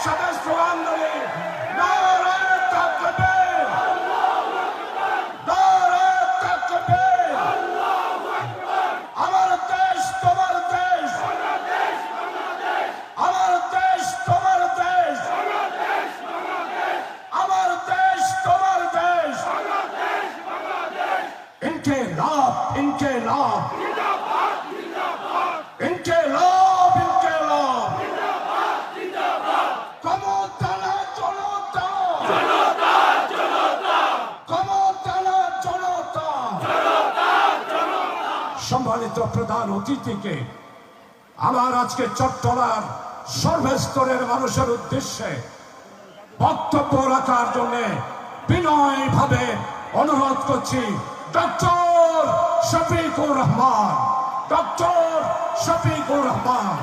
একসাথে স্লোগান ধরে নারায়ে তাকবীর, নারায়ে তাকবীর। আমার দেশ তোমার দেশ, আমার দেশ তোমার দেশ, আমার দেশ তোমার দেশ। ইনকিলাব ইনকিলাব ইনকিলাব ইনকিলাব। ক্ষমতালা জনতা, ক্ষমতালা জনতা। সম্মানিত প্রধান অতিথিকে আমার আজকে চট্টলার সর্বস্তরের মানুষের উদ্দেশ্যে বক্তব্য রাখার জন্য বিনয়ভাবে অনুরোধ করছি ডক্টর শফিকুর রহমান, ডক্টর শফিকুর রহমান।